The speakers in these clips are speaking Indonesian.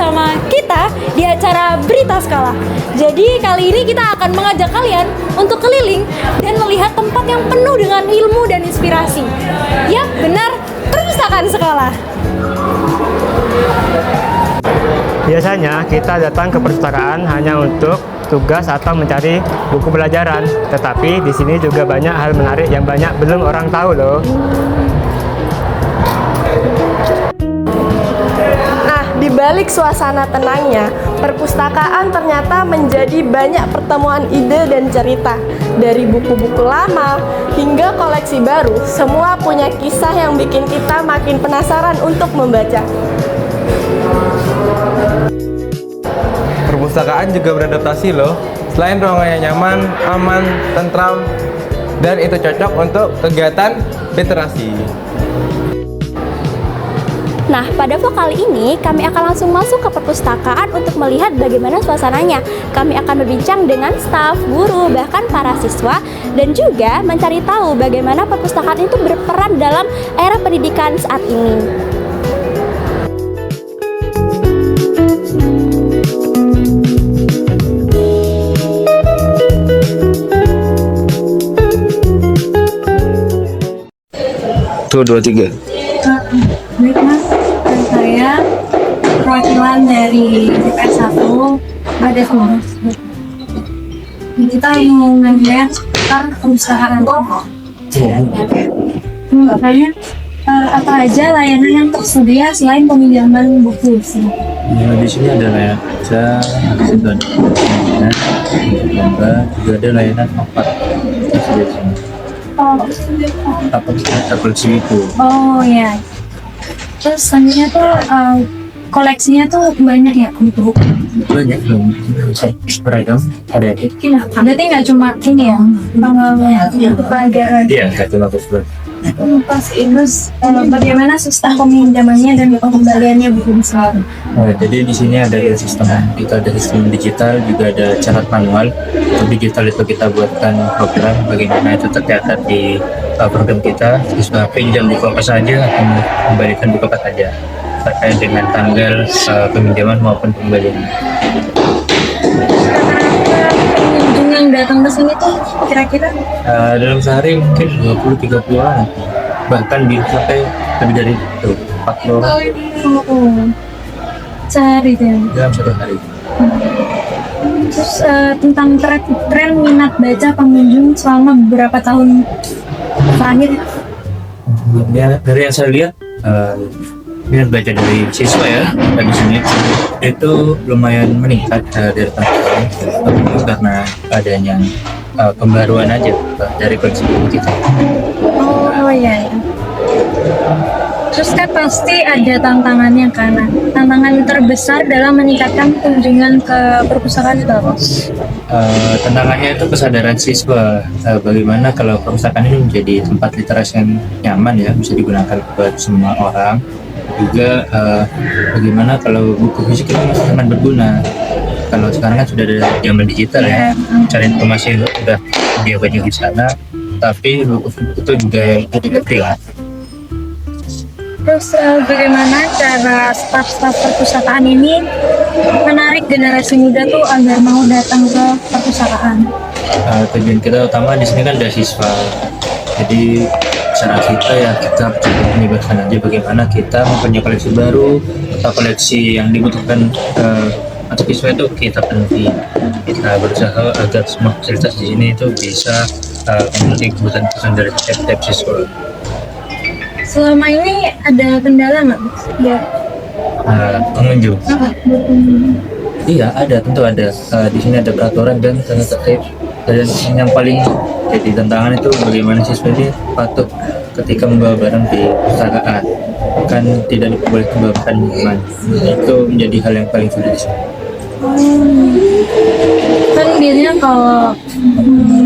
bersama kita di acara Berita Skala. Jadi kali ini kita akan mengajak kalian untuk keliling dan melihat tempat yang penuh dengan ilmu dan inspirasi. Yap, benar, perpustakaan sekolah. Biasanya kita datang ke perpustakaan hanya untuk tugas atau mencari buku pelajaran. Tetapi di sini juga banyak hal menarik yang banyak belum orang tahu loh. Di balik suasana tenangnya, perpustakaan ternyata menjadi banyak pertemuan ide dan cerita. Dari buku-buku lama hingga koleksi baru, semua punya kisah yang bikin kita makin penasaran untuk membaca. Perpustakaan juga beradaptasi loh. Selain ruangannya nyaman, aman, tentram, dan itu cocok untuk kegiatan literasi. Nah, pada vlog kali ini kami akan langsung masuk ke perpustakaan untuk melihat bagaimana suasananya. Kami akan berbincang dengan staf, guru, bahkan para siswa, dan juga mencari tahu bagaimana perpustakaan itu berperan dalam era pendidikan saat ini. Tuh, 2, 3. Baik mas, dan saya perwakilan dari DPS 1 Badan Humas. Kita mau ngeliat seputar perpustakaan. Makanya apa aja layanan yang tersedia selain peminjaman buku sih? Ya, di sini ada layanan baca, ada juga layanan gambar, juga ada layanan opat. Tersedia di sini. Apa itu? Oh ya. Terus selanjutnya tuh koleksinya tuh banyak ya buku-buku. Banyak dong, beragam. Ada Berarti nggak cuma ini ya? Pelajaran. Iya, satu lapis berat. Terus bagaimana sistem peminjamannya dan pengembaliannya buku di sini? Jadi di sini ada sistem, kita ada sistem digital, juga ada catat manual. Untuk digital itu kita buatkan program bagaimana itu tercatat di program kita. Siswa pinjam buku apa saja akan kembalikan buku apa saja terkait dengan tanggal peminjaman maupun pembelian. Pengunjung yang datang ke sini tuh kira-kira Dalam sehari mungkin 20-30 orang, bahkan bisa sampai lebih dari itu 40 orang sehari tuh. dalam satu hari. Terus tentang tren minat baca pengunjung selama beberapa tahun terakhir. Ya, dari yang saya lihat minat baca dari siswa ya di sini itu lumayan meningkat dari tahun ke tahun, tapi karena adanya pembaruan aja dari kondisi buku kita. Oh iya. Terus kan pasti ada tantangannya kan. Tantangan terbesar dalam meningkatkan kunjungan ke perpustakaan itu apa? Tantangannya itu kesadaran siswa, bagaimana kalau perpustakaan ini menjadi tempat literasi yang nyaman ya, bisa digunakan buat semua orang. Juga bagaimana kalau buku fisik itu masih sangat berguna. Kalau sekarang kan sudah ada zaman digital ya, cari informasi sudah dia banyak di sana, tapi buku itu juga penting. Terus bagaimana cara staf-staf perpustakaan ini menarik generasi muda tuh agar mau datang ke perpustakaan? Tujuan kita utama di sini kan ada siswa, jadi cara kita ya kita coba menyebarkan aja bagaimana kita mempunyai koleksi baru atau koleksi yang dibutuhkan untuk siswa itu kita penuhi. Kita berusaha agar semua fasilitas di sini itu bisa memenuhi kebutuhan dari setiap siswa. Selama ini ada kendala nggak? Ya. Pengunjung. Iya ada, tentu ada. Di sini ada peraturan dan tata tertib. Dan yang paling jadi tantangan itu bagaimana siswa ini patuh ketika membawa barang di perpustakaan. Kan tidak diperbolehkan membawa barang minuman. Itu menjadi hal yang paling sulit. Kan biasanya kalau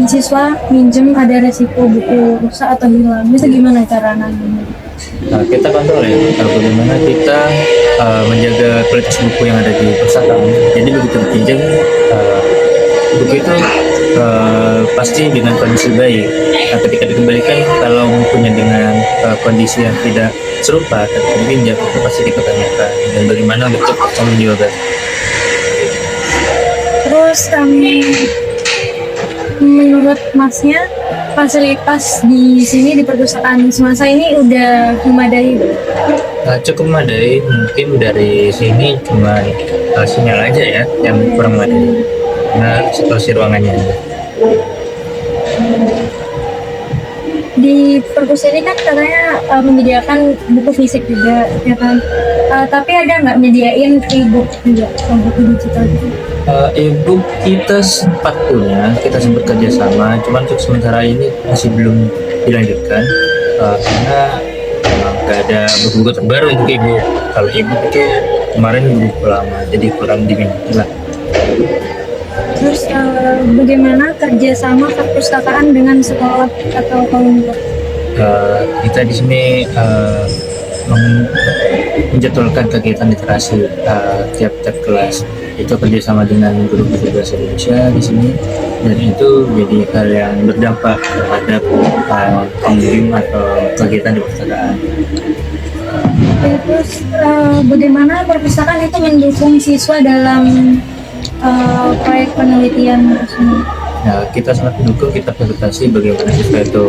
siswa minjem ada resiko buku rusak atau hilang. Bisa gimana cara nanggungnya? Kita kontrol ya, bagaimana kita menjaga kualitas buku yang ada di perpustakaan. Jadi begitu dipinjam, buku itu pasti dengan kondisi baik. Ketika dikembalikan, kalau bukunya dengan kondisi yang tidak serupa terpinjam itu pasti dipertanyakan, dan bagaimana bentuk pertanggungjawaban. Terus menurut Masnya fasilitas di sini di perpustakaan semasa ini udah memadai? Cukup memadai, mungkin dari sini cuma sinyal aja ya yang kurang memadai, karena situasi ruangannya aja. Di perpus ini kan katanya menyediakan buku fisik juga, ya kan? Tapi ada nggak menyediain e-book juga, atau buku digital gitu? E-book kita sempat punya, kita sempat kerjasama, cuman untuk sementara ini masih belum dilanjutkan karena nggak ada buku-buku terbaru untuk e-book. Kalau e-book itu kemarin buku lama, jadi kurang diminati lah. Terus bagaimana kerjasama perpustakaan dengan sekolah atau komunitas? Kita di sini menjadwalkan kegiatan literasi tiap-tiap kelas. Itu kerjasama dengan guru-guru bahasa Indonesia di sini, dan itu jadi hal yang berdampak terhadap pengunjung atau kegiatan di perpustakaan. Terus bagaimana perpustakaan itu mendukung siswa dalam proyek penelitian tersebut? Nah, kita sangat mendukung, kita fasilitasi bagaimana siswa itu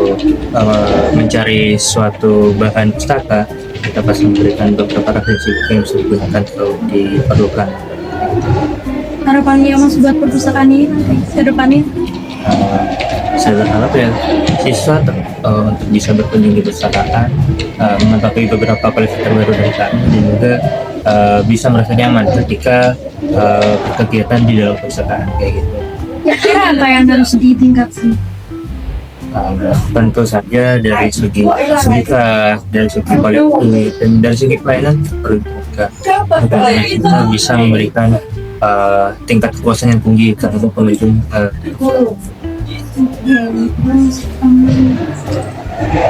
mencari suatu bahan pustaka. Kita pasti memberikan beberapa referensi yang bisa digunakan kalau diperlukan. Harapannya Mas buat perpustakaan ini nanti ke depannya? Saya berharap ya siswa untuk bisa berkunjung di perpustakaan, mengetahui beberapa kualitas terbaru dari kami, dan juga bisa merasa nyaman ketika berkegiatan di dalam perpustakaan kayak gitu. Kira-kira apa yang harus ditingkatkan? Tentu saja dari segi fasilitas, dari segi kualitas, dan dari segi pelayanan perlu juga bagaimana kita bisa memberikan tingkat kepuasan yang tinggi terhadap pengunjung.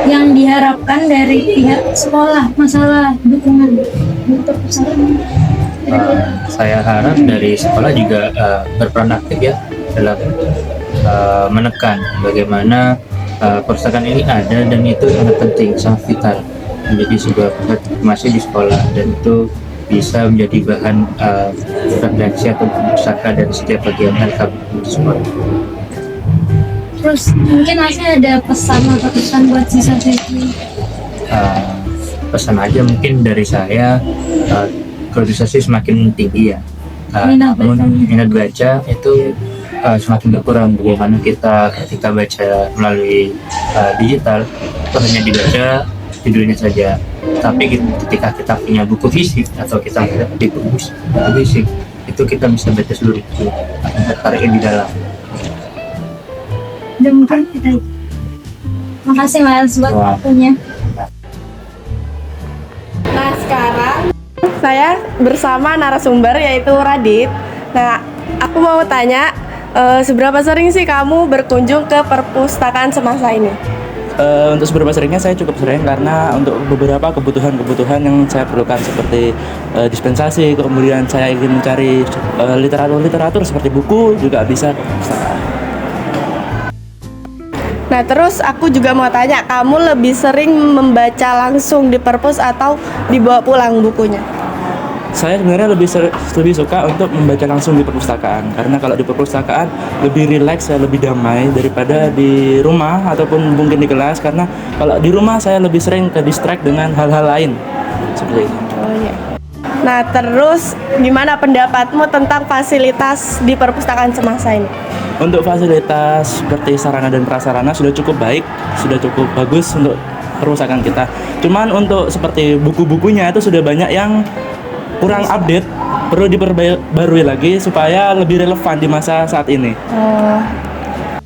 Yang diharapkan dari pihak sekolah masalah dukungan untuk perpustakaan. Saya harap dari sekolah juga berperan aktif ya dalam menekan bagaimana perpustakaan ini ada, dan itu sangat penting, sangat vital menjadi sebuah pusat informasi di sekolah, dan itu bisa menjadi bahan referensi atau pustaka dari setiap kegiatan kami di sekolah. Terus mungkin Masnya ada pesan atau pesan buat siswa-siswi? Pesan aja mungkin dari saya, globalisasi semakin tinggi ya, namun minat baca itu semakin berkurang. Bagaimana kita ketika baca melalui digital itu hanya dibaca judulnya saja, tapi ketika kita punya buku fisik atau kita melihat di buku fisik itu kita bisa baca seluruh buku, tertarik di dalam. Dan mungkin kita makasih Mas buat waktunya. Nah, sekarang saya bersama narasumber yaitu Radit. Nah, aku mau tanya, seberapa sering sih kamu berkunjung ke perpustakaan semasa ini? Untuk seberapa seringnya saya cukup sering, karena untuk beberapa kebutuhan-kebutuhan yang saya perlukan seperti dispensasi, kemudian saya ingin mencari literatur seperti buku juga bisa ke perpustakaan. Nah, terus aku juga mau tanya, kamu lebih sering membaca langsung di perpus atau dibawa pulang bukunya? Saya sebenarnya lebih suka untuk membaca langsung di perpustakaan, karena kalau di perpustakaan lebih rileks, saya lebih damai daripada di rumah ataupun mungkin di kelas, karena kalau di rumah saya lebih sering ke distract dengan hal-hal lain seperti itu. Oh iya. Nah, terus gimana pendapatmu tentang fasilitas di perpustakaan semasa ini? Untuk fasilitas seperti sarana dan prasarana sudah cukup baik, sudah cukup bagus untuk perpustakaan kita. Cuman untuk seperti buku-bukunya itu sudah banyak yang kurang update, perlu diperbarui lagi supaya lebih relevan di masa saat ini.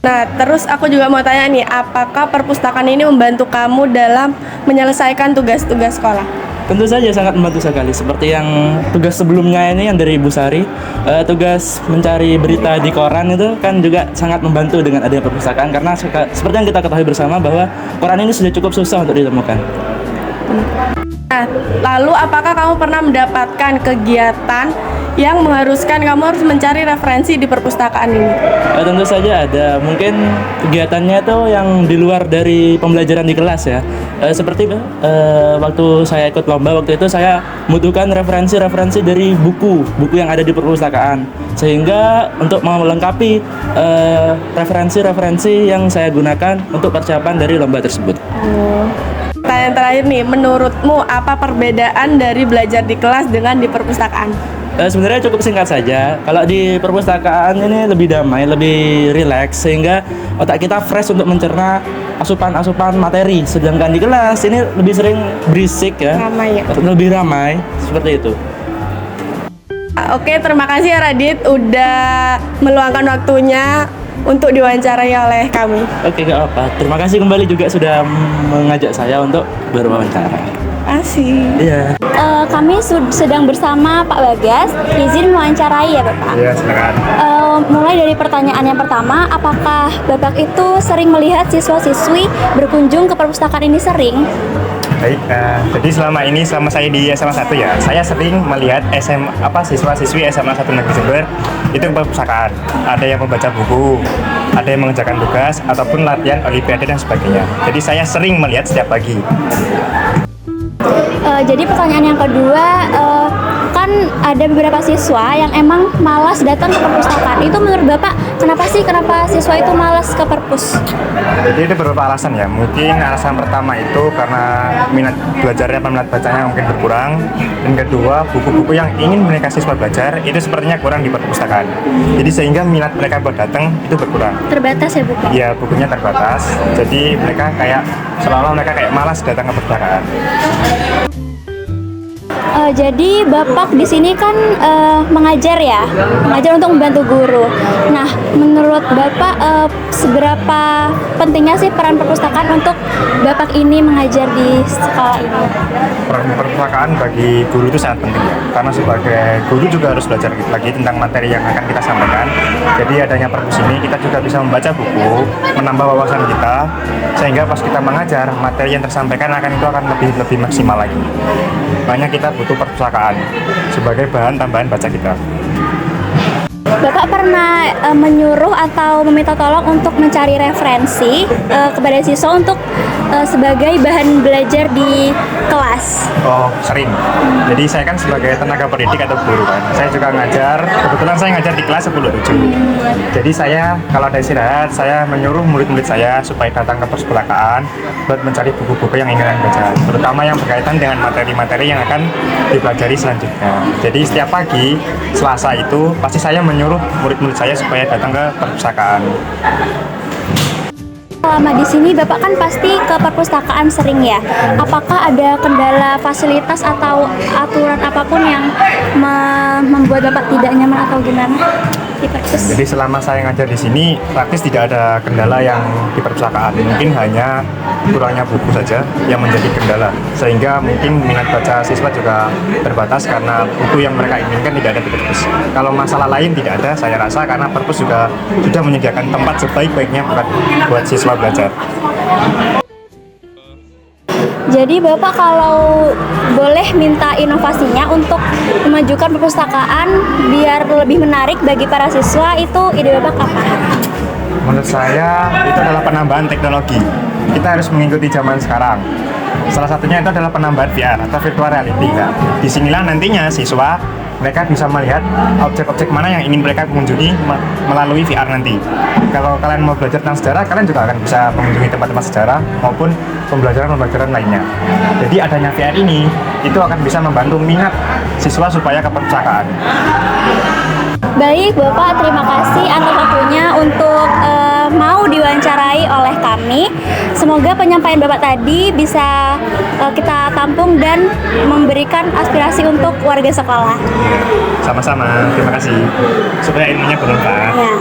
Nah, terus aku juga mau tanya nih, apakah perpustakaan ini membantu kamu dalam menyelesaikan tugas-tugas sekolah? Tentu saja sangat membantu sekali. Seperti yang tugas sebelumnya ini yang dari Ibu Sari, tugas mencari berita di koran itu kan juga sangat membantu dengan adanya perpustakaan, karena seperti yang kita ketahui bersama bahwa koran ini sudah cukup susah untuk ditemukan. Nah, lalu apakah kamu pernah mendapatkan kegiatan yang mengharuskan kamu harus mencari referensi di perpustakaan ini? Tentu saja ada. Mungkin kegiatannya itu yang di luar dari pembelajaran di kelas ya. Seperti waktu saya ikut lomba waktu itu saya membutuhkan referensi dari buku yang ada di perpustakaan. Sehingga untuk melengkapi referensi yang saya gunakan untuk persiapan dari lomba tersebut. Pertanyaan terakhir nih, menurutmu apa perbedaan dari belajar di kelas dengan di perpustakaan? Sebenarnya cukup singkat saja. Kalau di perpustakaan ini lebih damai, lebih rileks, sehingga otak kita fresh untuk mencerna asupan materi. Sedangkan di kelas ini lebih sering berisik ya, Ramai ya? lebih ramai seperti itu. Oke, terima kasih ya Radit udah meluangkan waktunya untuk diwawancarai oleh kami. Oke, gak apa. Terima kasih kembali juga sudah mengajak saya untuk berwawancara. Asik. Iya. Kami sedang bersama Pak Bagas, izin mewawancarai ya Bapak. Iya, silakan. Mulai dari pertanyaan yang pertama, apakah Bapak itu sering melihat siswa-siswi berkunjung ke perpustakaan ini sering? Baik, jadi selama saya di SMA 1 ya, saya sering melihat siswa-siswi SMA 1 Negeri Jember itu ke perpustakaan. Ada yang membaca buku, ada yang mengerjakan tugas, ataupun latihan olimpiade dan sebagainya. Jadi saya sering melihat setiap pagi. Jadi pertanyaan yang kedua, kan ada beberapa siswa yang emang malas datang ke perpustakaan. Itu menurut Bapak, kenapa siswa itu malas ke perpus? Jadi ada beberapa alasan ya. Mungkin alasan pertama itu karena minat belajarnya, minat bacanya mungkin berkurang. Dan kedua, buku-buku yang ingin mereka siswa belajar itu sepertinya kurang di perpustakaan. Jadi sehingga minat mereka buat datang itu berkurang. Terbatas ya Bapak? Ya, bukunya terbatas. Jadi mereka seolah-olah mereka malas datang ke perpustakaan. Jadi Bapak di sini kan mengajar untuk membantu guru. Nah, menurut Bapak seberapa pentingnya sih peran perpustakaan untuk Bapak ini mengajar di sekolah ini? Peran perpustakaan bagi guru itu sangat penting ya, karena sebagai guru juga harus belajar lagi tentang materi yang akan kita sampaikan. Jadi adanya perpus ini kita juga bisa membaca buku, menambah wawasan kita, sehingga pas kita mengajar materi yang tersampaikan akan lebih maksimal lagi. Makanya kita butuh perpustakaan sebagai bahan tambahan baca kita. Bapak pernah menyuruh atau meminta tolong untuk mencari referensi kepada siswa untuk sebagai bahan belajar di kelas? Oh, sering. Jadi saya kan sebagai tenaga pendidik atau guru kan, saya juga ngajar. Kebetulan saya ngajar di kelas 10-7. Jadi saya kalau ada istirahat, saya menyuruh murid-murid saya supaya datang ke perpustakaan buat mencari buku-buku yang ingin dibaca, terutama yang berkaitan dengan materi-materi yang akan dipelajari selanjutnya. Jadi setiap pagi Selasa itu pasti saya menyuruh murid-murid saya supaya datang ke perpustakaan. Selama di sini Bapak kan pasti ke perpustakaan sering ya. Apakah ada kendala fasilitas atau aturan apapun yang membuat Bapak tidak nyaman atau gimana di perpus? Jadi selama saya ngajar di sini praktis tidak ada kendala yang di perpustakaan. Mungkin hanya kurangnya buku saja yang menjadi kendala. Sehingga mungkin minat baca siswa juga terbatas karena buku yang mereka inginkan tidak ada di perpus. Kalau masalah lain tidak ada, saya rasa karena perpus juga sudah menyediakan tempat sebaik-baiknya buat siswa belajar. Jadi Bapak kalau boleh minta inovasinya untuk memajukan perpustakaan biar lebih menarik bagi para siswa, itu ide Bapak apa? Menurut saya itu adalah penambahan teknologi. Kita harus mengikuti zaman sekarang. Salah satunya itu adalah penambahan VR atau virtual reality. Nah, disinilah nantinya siswa mereka bisa melihat objek-objek mana yang ingin mereka kunjungi melalui VR nanti. Kalau kalian mau belajar tentang sejarah, kalian juga akan bisa mengunjungi tempat-tempat sejarah maupun pembelajaran-pembelajaran lainnya. Jadi adanya VR ini itu akan bisa membantu minat siswa supaya ke perpustakaan. Baik Bapak, terima kasih atas waktunya untuk mau diwawancarai oleh kami. Semoga penyampaian Bapak tadi bisa kita tampung dan memberikan aspirasi untuk warga sekolah. Sama-sama, terima kasih. Supaya ilmunya bermanfaat. Ya.